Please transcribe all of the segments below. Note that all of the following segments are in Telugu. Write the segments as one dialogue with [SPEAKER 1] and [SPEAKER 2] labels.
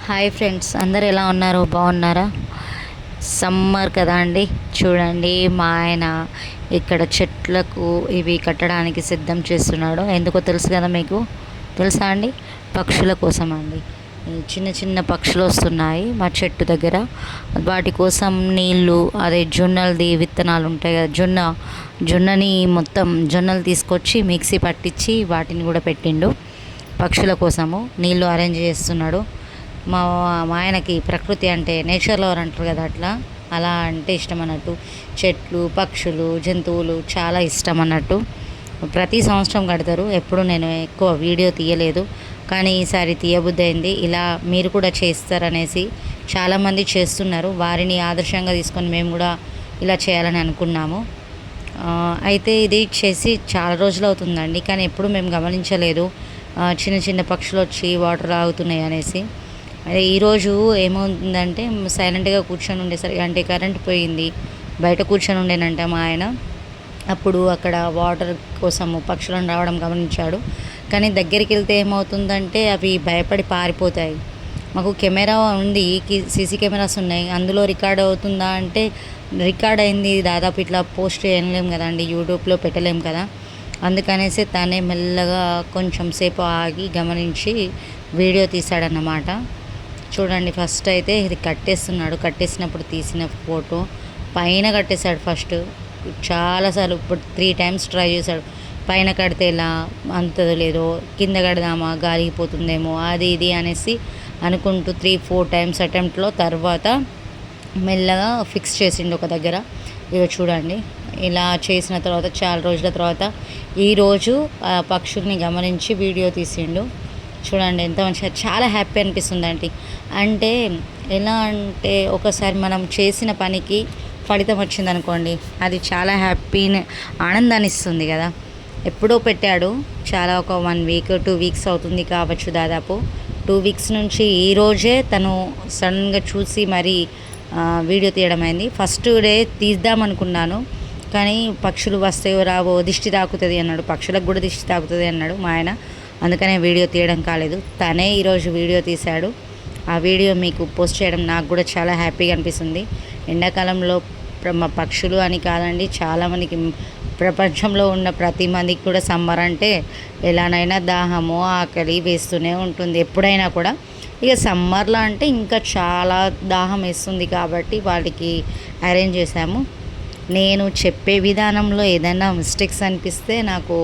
[SPEAKER 1] హాయ్ ఫ్రెండ్స్, అందరు ఎలా ఉన్నారు? బాగున్నారా? సమ్మర్ కదా అండి. చూడండి, మా ఆయన ఇక్కడ చెట్లకు ఇవి కట్టడానికి సిద్ధం చేస్తున్నాడు. ఎందుకో తెలుసు కదా మీకు? తెలుసా అండి? పక్షుల కోసం అండి. ఈ చిన్న చిన్న పక్షులు వస్తున్నాయి మా చెట్టు దగ్గర. వాటి కోసం నీళ్ళు, అదే జొన్నలది విత్తనాలు ఉంటాయి కదా, జొన్నని మొత్తం జొన్నలు తీసుకొచ్చి మిక్సీ పట్టించి వాటిని కూడా పెట్టిండు. పక్షుల కోసము నీళ్ళు అరేంజ్ చేస్తున్నాడు. మా మా ఆయనకి ప్రకృతి అంటే నేచర్ లవర్ అంటారు కదా, అలా అంటే ఇష్టం అన్నట్టు. చెట్లు, పక్షులు, జంతువులు చాలా ఇష్టం అన్నట్టు. ప్రతి సంవత్సరం కడతారు. ఎప్పుడు నేను ఎక్కువ వీడియో తీయలేదు, కానీ ఈసారి తీయబుద్ధి అయింది. ఇలా మీరు కూడా చేస్తారనేసి చాలామంది చేస్తున్నారు. వారిని ఆదర్శంగా తీసుకొని మేము కూడా ఇలా చేయాలని అనుకున్నాము. అయితే ఇది చేసి చాలా రోజులు అవుతుందండి, కానీ ఎప్పుడు మేము గమనించలేదు చిన్న చిన్న పక్షులు వచ్చి వాటర్ తాగుతున్నాయి అనేసి. అదే ఈరోజు ఏమవుతుందంటే, సైలెంట్గా కూర్చొని ఉండేసరికి, అంటే కరెంట్ పోయింది, బయట కూర్చొని ఉండేనంట మా ఆయన. అప్పుడు అక్కడ వాటర్ కోసము పక్షులను రావడం గమనించాడు. కానీ దగ్గరికి వెళ్తే ఏమవుతుందంటే అవి భయపడి పారిపోతాయి. మాకు కెమెరా ఉంది, సీసీ కెమెరాస్ ఉన్నాయి. అందులో రికార్డ్ అవుతుందా అంటే రికార్డ్ అయింది. దాదాపు ఇట్లా పోస్ట్ చేయలేం కదండి, యూట్యూబ్లో పెట్టలేం కదా. అందుకనేసి తనే మెల్లగా కొంచెం సేపు ఆగి గమనించి వీడియో తీశాడన్నమాట. చూడండి, ఫస్ట్ అయితే ఇది కట్టేస్తున్నాడు. కట్టేసినప్పుడు తీసిన ఫోటో పైన కట్టేశాడు ఫస్ట్. చాలాసార్లు ఇప్పుడు 3 times ట్రై చేశాడు. పైన కడితే ఎలా అంతది లేదో, కింద కడదామా గాలిపోతుందేమో, అది ఇది అనేసి అనుకుంటూ 3-4 times అటెంప్ట్లో తర్వాత మెల్లగా ఫిక్స్ చేసిండు ఒక దగ్గర. ఇక చూడండి, ఇలా చేసిన తర్వాత చాలా రోజుల తర్వాత ఈరోజు పక్షుల్ని గమనించి వీడియో తీసిండు. చూడండి ఎంత మంచిగా, చాలా హ్యాపీ అనిపిస్తుంది అండి. అంటే ఎలా అంటే, ఒకసారి మనం చేసిన పనికి ఫలితం వచ్చిందనుకోండి, అది చాలా ఆనందాన్ని ఇస్తుంది కదా. ఎప్పుడో పెట్టాడు, చాలా ఒక 1 week 2 weeks అవుతుంది కావచ్చు. దాదాపు 2 weeks నుంచి ఈరోజే తను సడన్గా చూసి మరీ వీడియో తీయడం అయింది. ఫస్ట్ డే తీద్దామనుకున్నాను, కానీ పక్షులు వస్తాయో రావో, దిష్టి తాకుతుంది అన్నాడు. పక్షులకు కూడా దిష్టి తాకుతుంది అన్నాడు మా ఆయన. అందుకనే వీడియో తీయడం కాలేదు. తనే ఈరోజు వీడియో తీశాడు. ఆ వీడియో మీకు పోస్ట్ చేయడం నాకు కూడా చాలా హ్యాపీగా అనిపిస్తుంది. ఎండాకాలంలో మా పక్షులు అని కాదండి, చాలామందికి, ప్రపంచంలో ఉన్న ప్రతి మందికి కూడా సమ్మర్ అంటే ఎలానైనా దాహము, ఆకలి వేస్తూనే ఉంటుంది ఎప్పుడైనా కూడా. ఇక సమ్మర్లో అంటే ఇంకా చాలా దాహం వేస్తుంది కాబట్టి వాటికి అరేంజ్ చేశాము. నేను చెప్పే విధానంలో ఏదైనా మిస్టేక్స్ అనిపిస్తే నాకు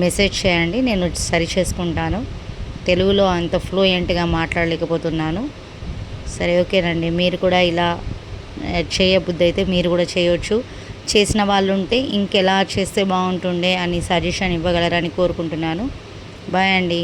[SPEAKER 1] మెసేజ్ చేయండి, నేను సరి చేసుకుంటాను. తెలుగులో అంత ఫ్లూయెంట్గా మాట్లాడలేకపోతున్నాను. సరే, ఓకేనండి. మీరు కూడా ఇలా చేయబుద్ధి అయితే మీరు కూడా చేయవచ్చు. చేసిన వాళ్ళు ఉంటే ఇంకెలా చేస్తే బాగుంటుండే అని సజెషన్ ఇవ్వగలరని కోరుకుంటున్నాను. బాయ్ అండి.